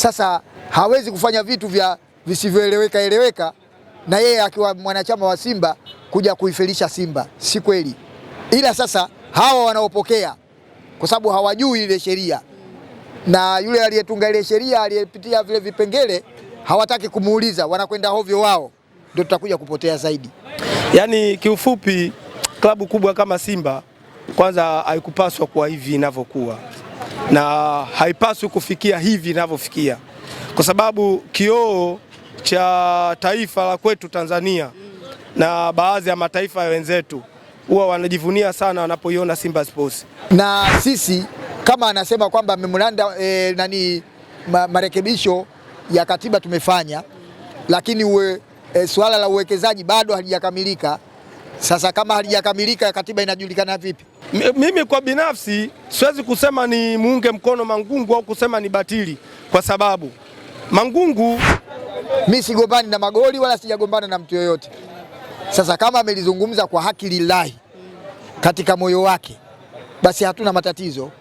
Sasa hawezi kufanya vitu vya visivyoeleweka na yeye akiwa mwanachama wa Simba kuja kuifelisha Simba, si kweli. Ila sasa hawa wanaopokea kwa sababu hawajui ile sheria, na yule aliyetunga ile sheria aliyepitia vile vipengele hawataki kumuuliza, wanakwenda hovyo wao, ndio tutakuja kupotea zaidi. Yani kiufupi, klabu kubwa kama Simba kwanza haikupaswa kuwa hivi inavyokuwa, na haipaswi kufikia hivi inavyofikia, kwa sababu kioo cha taifa la kwetu Tanzania na baadhi ya mataifa ya wenzetu huwa wanajivunia sana wanapoiona Simba Sports. Na sisi kama anasema kwamba memoranda marekebisho ya katiba tumefanya, lakini suala la uwekezaji bado halijakamilika. Sasa kama halijakamilika, katiba inajulikana vipi? Mimi kwa binafsi siwezi kusema ni muunge mkono Mangungu au kusema ni batili, kwa sababu Mangungu, mimi sigombani na Magoli wala sijagombana na mtu yoyote. Sasa kama amelizungumza kwa haki lillahi katika moyo wake, basi hatuna matatizo.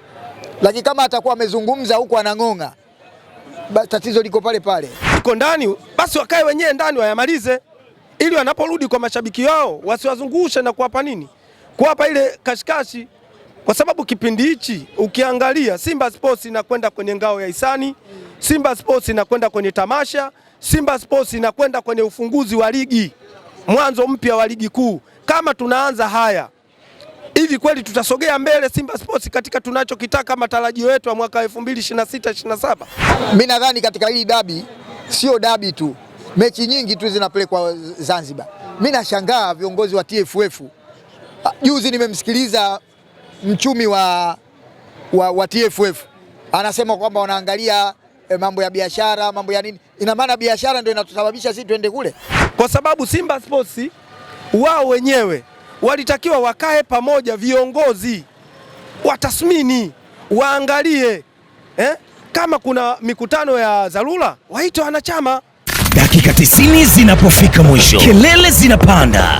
Lakini kama atakuwa amezungumza huko anang'onga, tatizo liko pale pale. Iko ndani, basi wakae wenyewe ndani wayamalize, ili wanaporudi kwa mashabiki wao wasiwazungushe na kuwapa nini, kuwapa ile kashikashi. Kwa sababu kipindi hichi ukiangalia Simba Sports inakwenda kwenye ngao ya hisani, Simba Sports inakwenda kwenye tamasha, Simba Sports inakwenda kwenye ufunguzi wa ligi, mwanzo mpya wa ligi kuu. Kama tunaanza haya hivi, kweli tutasogea mbele Simba Sports katika tunachokitaka matarajio yetu ya mwaka 2026-27? Mimi nadhani katika hii dabi, sio dabi tu, mechi nyingi tu zinapelekwa Zanzibar. Mimi nashangaa viongozi wa TFF. Juzi nimemsikiliza mchumi wa TFF anasema kwamba wanaangalia mambo ya biashara, mambo ya nini. Ina maana biashara ndio inatusababisha sisi tuende kule? Kwa sababu Simba Sports wao wenyewe walitakiwa wakae pamoja, viongozi watathmini, waangalie kama kuna mikutano ya dharura waite wanachama. Dakika 90 zinapofika mwisho, kelele zinapanda,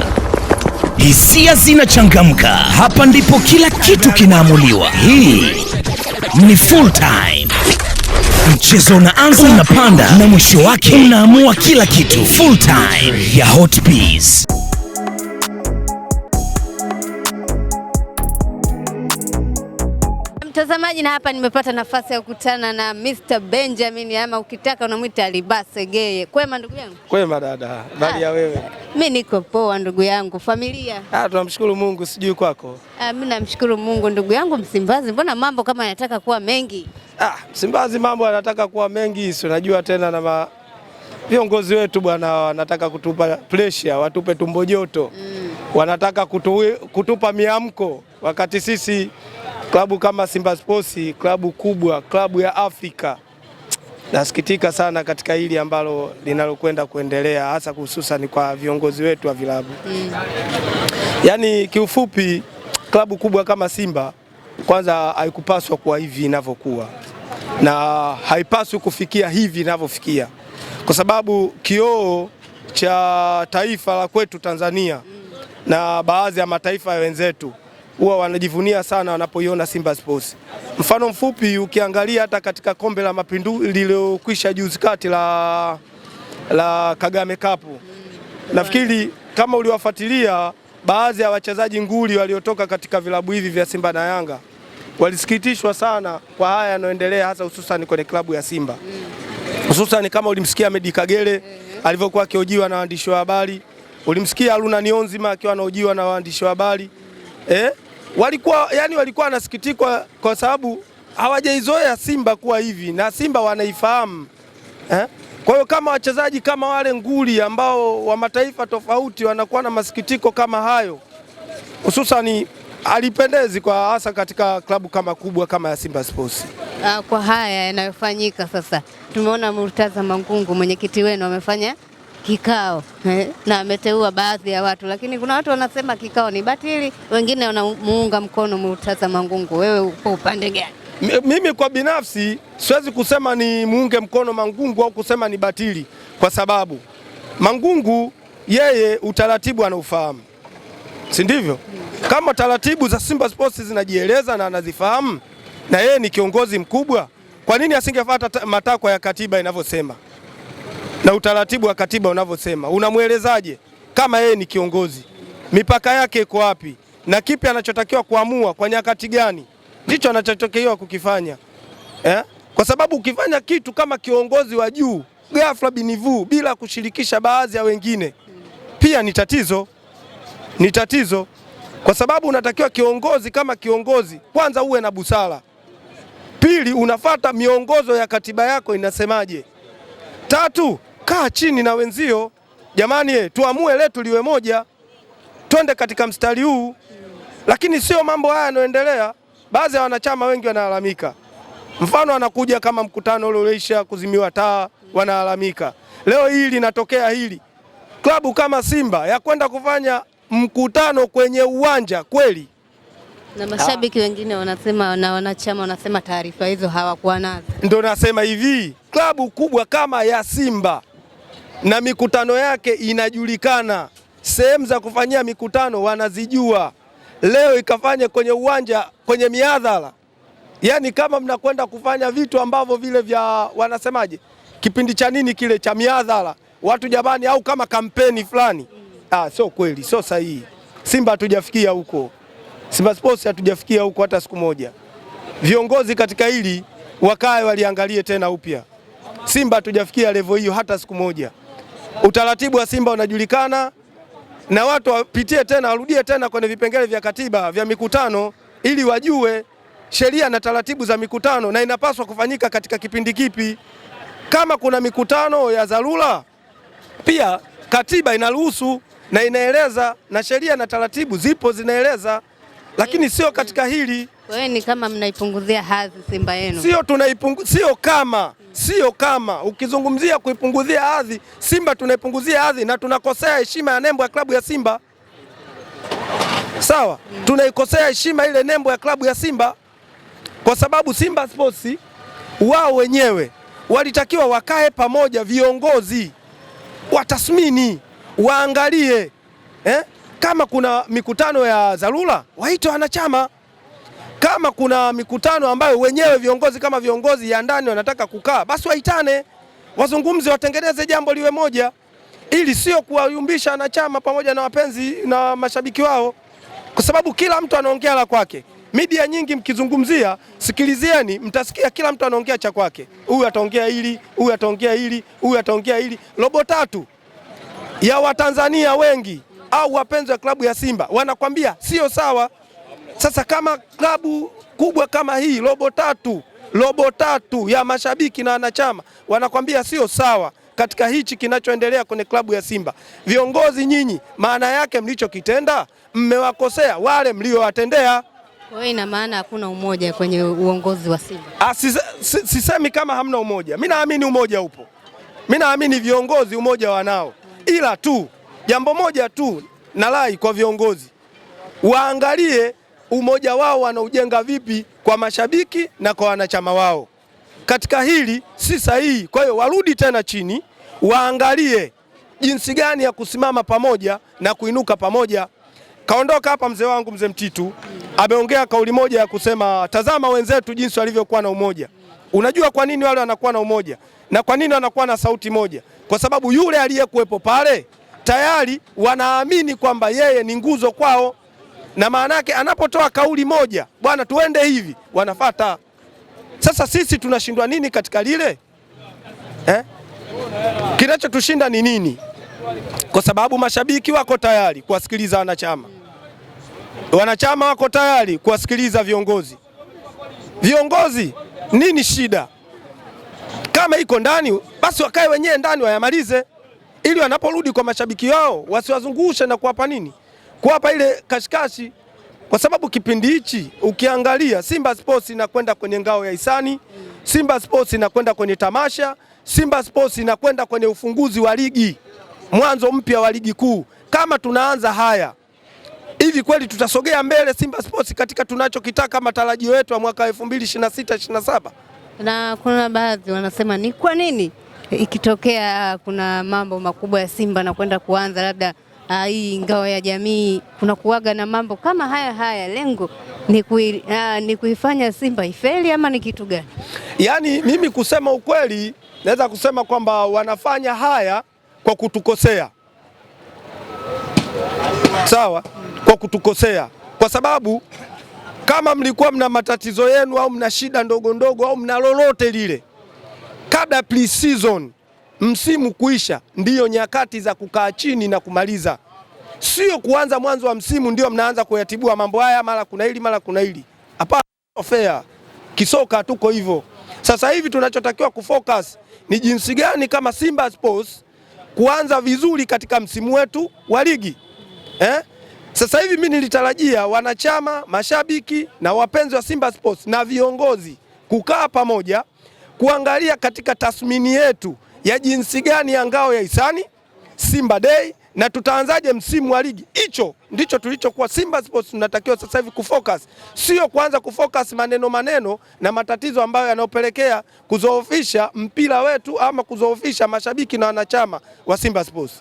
hisia zinachangamka. Hapa ndipo kila kitu kinaamuliwa. Hii ni full time. Mchezo unaanza, unapanda na mwisho wake unaamua kila kitu. Full time ya Hot Peas. Mtazamaji, na hapa nimepata nafasi ya kukutana na Mr. Benjamin, ama ukitaka unamwita Alibase Geye. Kwema ndugu yangu? Kwema dada, bali ya wewe? Mimi niko poa ndugu yangu. Familia? Tunamshukuru Mungu, sijui kwako. Mimi namshukuru Mungu ndugu yangu. Msimbazi mbona mambo kama yanataka kuwa mengi? Msimbazi mambo yanataka kuwa mengi, si unajua tena, na viongozi wetu bwana wanataka kutupa pressure, watupe tumbo joto. Wanataka kutupa miamko, wakati sisi klabu kama Simba Sports, klabu kubwa, klabu ya Afrika. Nasikitika sana katika hili ambalo linalokwenda kuendelea, hasa hususan kwa viongozi wetu wa vilabu. Yani kiufupi, klabu kubwa kama Simba kwanza haikupaswa kuwa hivi inavyokuwa, na haipaswi kufikia hivi inavyofikia, kwa sababu kioo cha taifa la kwetu Tanzania na baadhi ya mataifa ya wenzetu huwa wanajivunia sana wanapoiona Simba Sports. Mfano mfupi, ukiangalia hata katika kombe la Mapinduzi lililokwisha juzi kati la Kagame Cup, nafikiri kama uliwafuatilia, baadhi ya wachezaji nguli waliotoka katika vilabu hivi vya Simba na Yanga walisikitishwa sana kwa haya yanayoendelea, hasa hususan kwenye klabu ya Simba. Hususan kama ulimsikia Medi Kagere alivyokuwa akiojiwa na waandishi wa habari, ulimsikia Haruna Nionzima akiwa anaojiwa na waandishi wa habari. Walikuwa wanasikitikwa kwa sababu hawajaizoea Simba kuwa hivi, na Simba wanaifahamu. Kwa hiyo kama wachezaji kama wale nguli ambao wa mataifa tofauti wanakuwa na masikitiko kama hayo, hususani alipendezi kwa hasa katika klabu kama kubwa kama ya Simba Sports. Kwa haya yanayofanyika sasa, tumeona Murtaza Mangungu mwenyekiti wenu amefanya kikao na ameteua baadhi ya watu, lakini kuna watu wanasema kikao ni batili, wengine wanamuunga mkono Murtaza Mangungu. Wewe uko upande gani? Mimi kwa binafsi siwezi kusema ni muunge mkono Mangungu au kusema ni batili, kwa sababu Mangungu yeye utaratibu anaufahamu, si ndivyo? Kama taratibu za Simba Sports zinajieleza na anazifahamu, na yeye ni kiongozi mkubwa, Kwa nini asingefuata matakwa ya katiba inavyosema na utaratibu wa katiba unavyosema? Unamwelezaje kama yeye ni kiongozi? Mipaka yake iko wapi na kipi anachotakiwa kuamua kwa nyakati gani? Ndicho anachotakiwa kukifanya Kwa sababu ukifanya kitu kama kiongozi wa juu ghafla binivu bila kushirikisha baadhi ya wengine, pia ni tatizo. Ni tatizo kwa sababu unatakiwa kiongozi kama kiongozi, kwanza uwe na busara. Pili, unafata miongozo ya katiba yako inasemaje. Tatu, kaa chini na wenzio, jamani, tuamue letu liwe moja, twende katika mstari huu. Lakini sio mambo haya yanayoendelea. Baadhi ya wanachama wengi wanalalamika. Mfano anakuja kama mkutano ule uleisha kuzimiwa taa, wanalalamika. Leo hili linatokea hili. Klabu kama Simba ya kwenda kufanya mkutano kwenye uwanja kweli? Na mashabiki wengine wanasema na wanachama wanasema taarifa hizo hawakuwa nazo. Ndio nasema hivi, klabu kubwa kama ya Simba na mikutano yake inajulikana, sehemu za kufanyia mikutano wanazijua. Leo ikafanye kwenye uwanja, kwenye mihadhara, yani kama mnakwenda kufanya vitu ambavyo vile vya wanasemaje, kipindi cha nini kile cha mihadhara watu jamani, au kama kampeni fulani. Sio kweli, sio sahihi. Simba hatujafikia huko, Simba Sports hatujafikia huko hata siku moja. Viongozi katika hili wakae waliangalie tena upya. Simba hatujafikia level hiyo hata siku moja. Utaratibu wa Simba unajulikana, na watu wapitie tena, warudie tena kwenye vipengele vya katiba vya mikutano ili wajue sheria na taratibu za mikutano na inapaswa kufanyika katika kipindi kipi. Kama kuna mikutano ya dharura, pia katiba inaruhusu na inaeleza, na sheria na taratibu zipo zinaeleza, lakini sio katika hili. Wewe ni kama mnaipunguzia hadhi Simba yenu. Sio kama ukizungumzia kuipunguzia hadhi Simba, tunaipunguzia hadhi na tunakosea heshima ya nembo ya klabu ya Simba. Sawa? Tunaikosea heshima ile nembo ya klabu ya Simba, kwa sababu Simba Sports wao wenyewe walitakiwa wakae pamoja, viongozi watathmini, waangalie kama kuna mikutano ya dharura waite wanachama. Kama kuna mikutano ambayo wenyewe viongozi kama viongozi ya ndani wanataka kukaa, basi waitane, wazungumze, watengeneze jambo liwe moja, ili sio kuwayumbisha wanachama pamoja na wapenzi na mashabiki wao, kwa sababu kila mtu anaongea la kwake. Media nyingi mkizungumzia, sikilizieni, mtasikia kila mtu anaongea cha kwake. Huyu ataongea hili, huyu ataongea hili, huyu ataongea hili. Robo tatu ya Watanzania wengi au wapenzi wa klabu ya Simba wanakwambia sio sawa. Sasa kama klabu kubwa kama hii, robo tatu ya mashabiki na wanachama wanakwambia sio sawa katika hichi kinachoendelea kwenye klabu ya Simba, viongozi nyinyi, maana yake mlichokitenda mmewakosea wale mliowatendea. Kwa hiyo ina maana hakuna umoja kwenye uongozi wa Simba. Sisemi kama hamna umoja. Mimi naamini umoja upo. Mimi naamini viongozi umoja wanao. Ila tu jambo moja tu na rai kwa viongozi, waangalie umoja wao wanaujenga vipi kwa mashabiki na kwa wanachama wao. Katika hili si sahihi. Kwa hiyo warudi tena chini, waangalie jinsi gani ya kusimama pamoja na kuinuka pamoja. Kaondoka hapa mzee wangu mzee Mtitu ameongea kauli moja ya kusema, tazama wenzetu jinsi walivyokuwa na umoja. Unajua kwa nini wale wanakuwa na umoja na kwa nini wanakuwa na sauti moja? Kwa sababu yule aliyekuwepo pale tayari wanaamini kwamba yeye ni nguzo kwao, na maana yake anapotoa kauli moja, bwana tuende hivi, wanafuata. Sasa sisi tunashindwa nini katika lile? Kinachotushinda ni nini? Kwa sababu mashabiki wako tayari kuwasikiliza wanachama, wanachama wako tayari kuwasikiliza viongozi. Viongozi nini shida? Kama iko ndani, basi wakae wenyewe ndani wayamalize, ili wanaporudi kwa mashabiki wao wasiwazungushe na kuwapa nini, kuwapa ile kashikashi. Kwa sababu kipindi hichi ukiangalia Simba Sports inakwenda kwenye ngao ya hisani, Simba Sports inakwenda kwenye tamasha, Simba Sports inakwenda kwenye ufunguzi wa ligi, mwanzo mpya wa ligi kuu. Kama tunaanza haya hivi, kweli tutasogea mbele Simba Sports katika tunachokitaka matarajio yetu ya mwaka 2026-27? Na kuna baadhi wanasema ni kwa nini ikitokea kuna mambo makubwa ya Simba na kwenda kuanza, labda hii ngao ya jamii kuna kuwaga na mambo kama haya, lengo ni kuifanya Simba ifeli ama ni kitu gani? Yaani mimi kusema ukweli naweza kusema kwamba wanafanya haya kwa kutukosea. Sawa, kwa kutukosea, kwa sababu kama mlikuwa mna matatizo yenu au mna shida ndogo ndogo au mna lolote lile, kabla pre-season msimu kuisha, ndiyo nyakati za kukaa chini na kumaliza, sio kuanza mwanzo wa msimu ndio mnaanza kuyatibua mambo haya, mara kuna hili mara kuna hili. Hapana, fair. Kisoka tuko hivyo. Sasa hivi tunachotakiwa kufocus ni jinsi gani kama Simba Sports kuanza vizuri katika msimu wetu wa ligi. Sasa hivi mimi nilitarajia wanachama, mashabiki na wapenzi wa Simba Sports na viongozi kukaa pamoja kuangalia katika tathmini yetu ya jinsi gani ya ngao ya hisani, Simba Day, na tutaanzaje msimu wa ligi. Hicho ndicho tulichokuwa Simba Sports tunatakiwa sasa hivi kufocus, sio kuanza kufocus maneno na matatizo ambayo yanayopelekea kuzoofisha mpira wetu ama kuzoofisha mashabiki na wanachama wa Simba Sports.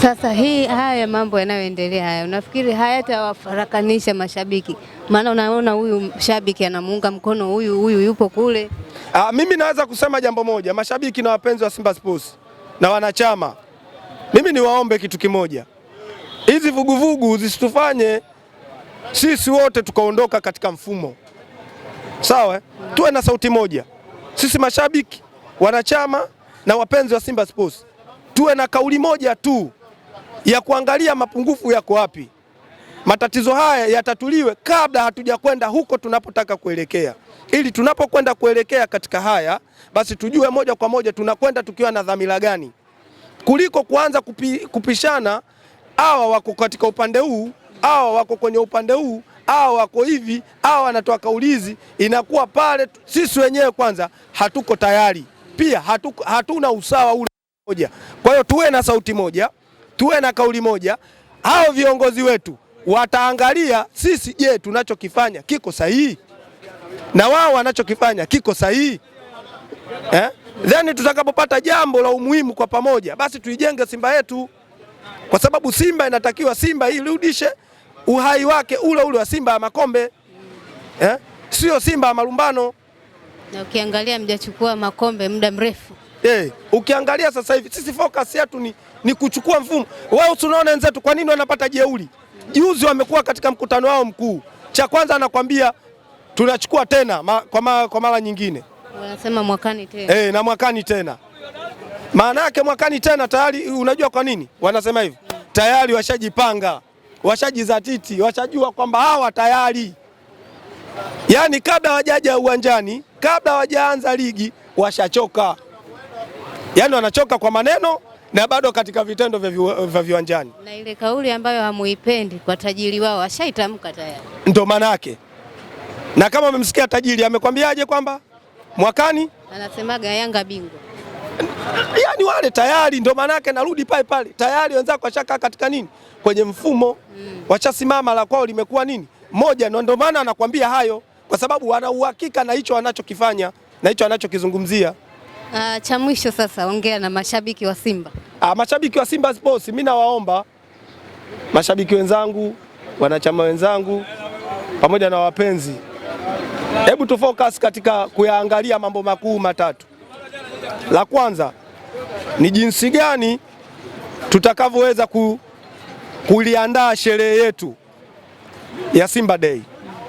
Sasa haya mambo yanayoendelea haya, unafikiri hayatawafarakanisha mashabiki? Maana unaona huyu shabiki anamuunga mkono huyu yupo kule. Mimi naweza kusema jambo moja, mashabiki na wapenzi wa Simba Sports na wanachama, mimi niwaombe kitu kimoja, hizi vuguvugu zisitufanye sisi wote tukaondoka katika mfumo. Sawa, tuwe na sauti moja, sisi mashabiki, wanachama na wapenzi wa Simba Sports, tuwe na kauli moja tu ya kuangalia mapungufu yako wapi, matatizo haya yatatuliwe kabla hatuja kwenda huko tunapotaka kuelekea, ili tunapokwenda kuelekea katika haya basi tujue moja kwa moja tunakwenda tukiwa na dhamira gani, kuliko kuanza kupishana, hawa wako katika upande huu, hawa wako kwenye upande huu, hawa wako hivi, hawa wanatoa kaulizi. Inakuwa pale sisi wenyewe kwanza hatuko tayari, pia hatuna usawa ule moja. Kwa hiyo tuwe na sauti moja, tuwe na kauli moja. Hao viongozi wetu wataangalia sisi, je, tunachokifanya kiko sahihi na wao wanachokifanya kiko sahihi, then tutakapopata jambo la umuhimu kwa pamoja, basi tuijenge Simba yetu, kwa sababu Simba inatakiwa Simba irudishe uhai wake ule wa Simba ya makombe, sio Simba ya malumbano. Na ukiangalia mjachukua makombe muda mrefu. Ukiangalia sasa hivi sisi focus yetu ni kuchukua mfumo. Wao tunaona wenzetu kwa nini wanapata jeuri. Juzi wamekuwa katika mkutano wao mkuu, cha kwanza anakwambia tunachukua tena kwa mara nyingine. Wanasema mwakani tena. Na mwakani tena. Maana yake mwakani tena tayari, unajua kwa nini wanasema hivyo? Tayari washajipanga, washajizatiti, washajua kwamba hawa tayari. Yaani kabla hawajaja uwanjani, kabla hawajaanza ligi washachoka. Yaani wanachoka kwa maneno na bado katika vitendo vya viwanjani. Na ile kauli ambayo hamuipendi kwa tajiri wao washaitamka tayari. Ndio maana yake. Na kama umemsikia tajiri amekwambiaje kwamba mwakani anasemaga Yanga bingwa. Yaani wale tayari, ndio maana yake narudi pale tayari wenzako washaka katika nini? Kwenye mfumo. Washasimama, la kwao limekuwa nini? Moja. Ndio maana anakuambia hayo, kwa sababu wana uhakika na hicho wanachokifanya na hicho anachokizungumzia. Cha mwisho sasa, ongea na mashabiki wa Simba. Mashabiki wa Simba Sports, mimi nawaomba mashabiki wenzangu, wanachama wenzangu pamoja na wapenzi, hebu tufocus katika kuyaangalia mambo makuu matatu. La kwanza ni jinsi gani tutakavyoweza kuliandaa sherehe yetu ya Simba Day.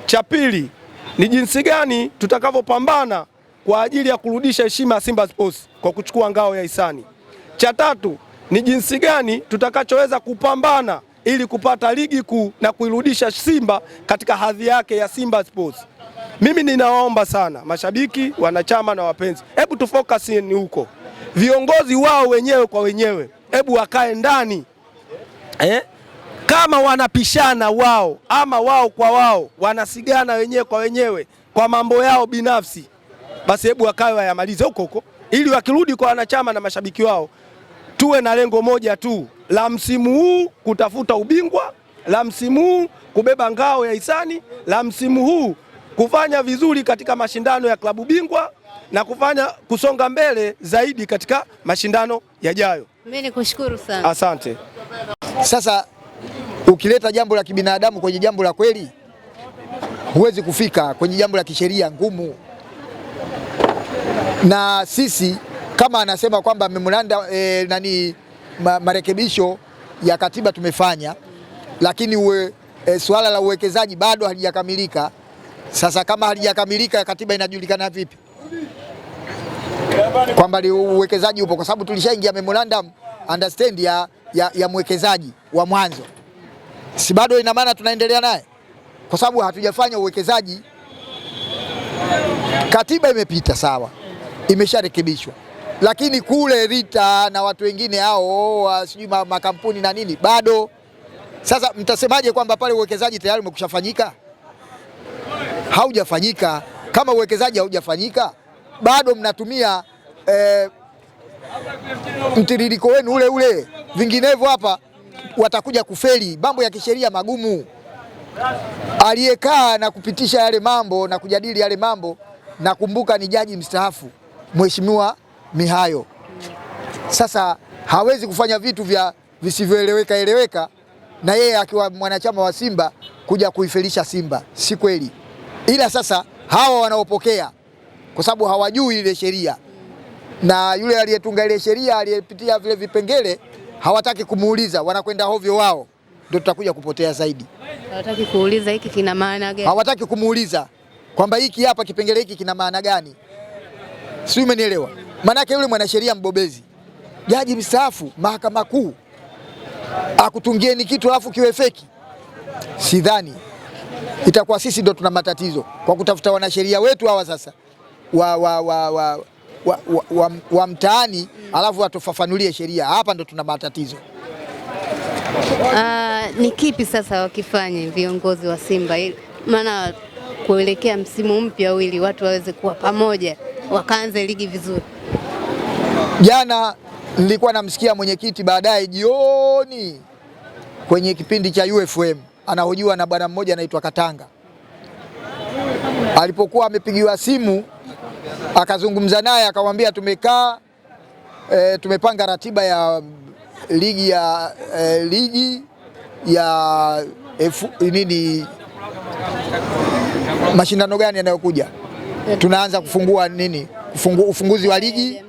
Cha pili ni jinsi gani tutakavyopambana kwa ajili ya kurudisha heshima ya Simba Sports kwa kuchukua ngao ya hisani. Cha tatu ni jinsi gani tutakachoweza kupambana ili kupata ligi kuu na kuirudisha Simba katika hadhi yake ya Simba Sports. Mimi ninawaomba sana mashabiki, wanachama na wapenzi, hebu tufocus ni huko. Viongozi wao wenyewe kwa wenyewe, hebu wakae ndani. Kama wanapishana wao ama wao kwa wao, wanasigana wenyewe kwa wenyewe kwa mambo yao binafsi, basi hebu wakae wayamalize huko, ili wakirudi kwa wanachama na mashabiki wao tuwe na lengo moja tu la msimu huu, kutafuta ubingwa, la msimu huu kubeba ngao ya hisani, la msimu huu kufanya vizuri katika mashindano ya klabu bingwa na kufanya kusonga mbele zaidi katika mashindano yajayo. Mimi nikushukuru sana. Asante. Sasa ukileta jambo la kibinadamu kwenye jambo la kweli, huwezi kufika kwenye jambo la kisheria ngumu. Na sisi kama anasema kwamba memoranda marekebisho ya katiba tumefanya, lakini suala la uwekezaji bado halijakamilika. Sasa kama halijakamilika, katiba inajulikana vipi kwamba uwekezaji upo? Kwa sababu tulishaingia memorandum understand ya mwekezaji wa mwanzo, si bado? Ina maana tunaendelea naye kwa sababu hatujafanya uwekezaji. Katiba imepita sawa, imesharekebishwa, lakini kule Rita na watu wengine hao sijui makampuni na nini bado. Sasa mtasemaje kwamba pale uwekezaji tayari umekushafanyika? Haujafanyika. Kama uwekezaji haujafanyika, bado mnatumia mtiririko wenu ule ule, vinginevyo hapa watakuja kufeli. Mambo ya kisheria magumu. Aliyekaa na kupitisha yale mambo na kujadili yale mambo, nakumbuka ni jaji mstaafu Mheshimiwa Mihayo. Sasa hawezi kufanya vitu visivyoeleweka na yeye akiwa mwanachama wa Simba kuja kuifelisha Simba, si kweli. Ila sasa hawa wanaopokea kwa sababu hawajui ile sheria, na yule aliyetunga ile sheria aliyepitia vile vipengele hawataki kumuuliza, wanakwenda hovyo wao, ndio tutakuja kupotea zaidi. Hawataki kuuliza hiki kina maana gani? Hawataki kumuuliza kwamba hiki hapa kipengele hiki kina maana gani. Si umenielewa? Manake yule mwanasheria mbobezi, jaji mstaafu Mahakama Kuu, akutungieni kitu alafu kiwe feki, sidhani. Itakuwa sisi ndo tuna matatizo kwa kutafuta wanasheria wetu hawa sasa wa mtaani, alafu watufafanulie sheria. Hapa ndo tuna matatizo. Ni kipi sasa wakifanye viongozi wa Simba, maana kuelekea msimu mpya ili watu waweze kuwa pamoja wakaanze ligi vizuri? Jana nilikuwa namsikia mwenyekiti baadaye jioni kwenye kipindi cha UFM anahojiwa na bwana mmoja anaitwa Katanga. Alipokuwa amepigiwa simu akazungumza naye, akamwambia tumekaa tumepanga ratiba ya ligi ya mashindano gani yanayokuja, tunaanza kufungua ufunguzi wa ligi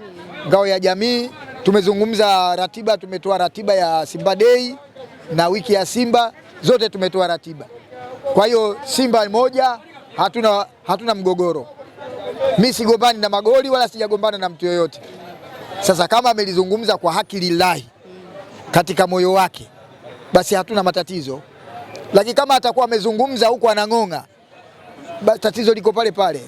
ngao ya jamii. Tumezungumza ratiba, tumetoa ratiba ya Simba Day na wiki ya Simba, zote tumetoa ratiba. Kwa hiyo Simba moja, hatuna mgogoro. Mimi sigombani na magoli wala sijagombana na mtu yoyote. Sasa kama amelizungumza kwa haki lillahi katika moyo wake, basi hatuna matatizo. Lakini kama atakuwa amezungumza huko anang'onga, tatizo liko pale pale.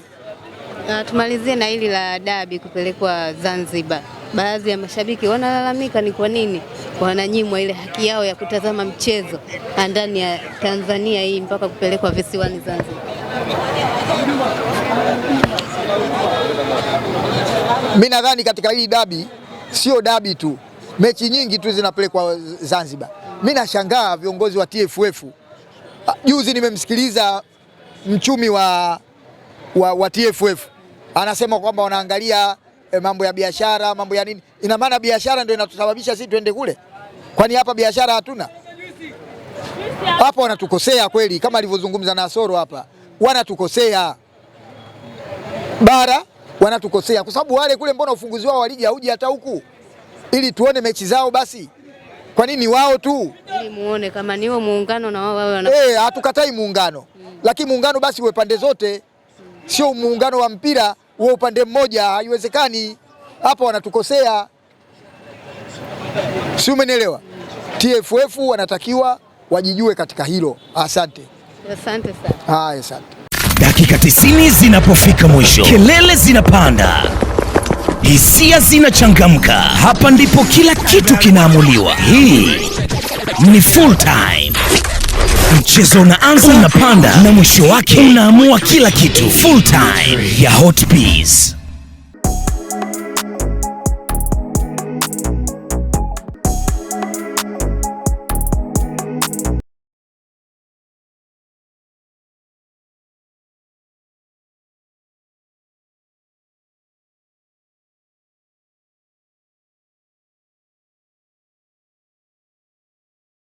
Tumalizie na hili la dabi kupelekwa Zanzibar. Baadhi ya mashabiki wanalalamika ni kwa nini wananyimwa ile haki yao ya kutazama mchezo ndani ya Tanzania hii mpaka kupelekwa visiwani Zanzibar. Mimi nadhani katika hii dabi, sio dabi tu, mechi nyingi tu zinapelekwa Zanzibar. Mimi nashangaa viongozi wa TFF. Juzi nimemsikiliza mchumi wa TFF anasema kwamba wanaangalia mambo ya biashara, mambo ya nini. Ina maana biashara ndio inatusababisha sisi tuende kule? Kwani hapa biashara hatuna? Hapa wanatukosea kweli, kama alivyozungumza Nasoro hapa, wanatukosea bara, wanatukosea kwa sababu wale kule mbona ufunguzi wao wa ligi hauji hata huku ili tuone mechi zao basi? Kwa nini wao tu? Ili muone kama niwo muungano na wao hatukatai muungano. Lakini muungano basi uwe pande zote. Sio muungano wa mpira uwe upande mmoja, haiwezekani. Hapa wanatukosea. Si umenielewa? TFF wanatakiwa wajijue katika hilo. Asante. Asante sana. Asante. Dakika 90 zinapofika mwisho, kelele zinapanda, hisia zinachangamka. Hapa ndipo kila kitu kinaamuliwa. Hii ni full time. Mchezo unaanza, unapanda na mwisho wake unaamua kila kitu. Full time ya Hotbiz.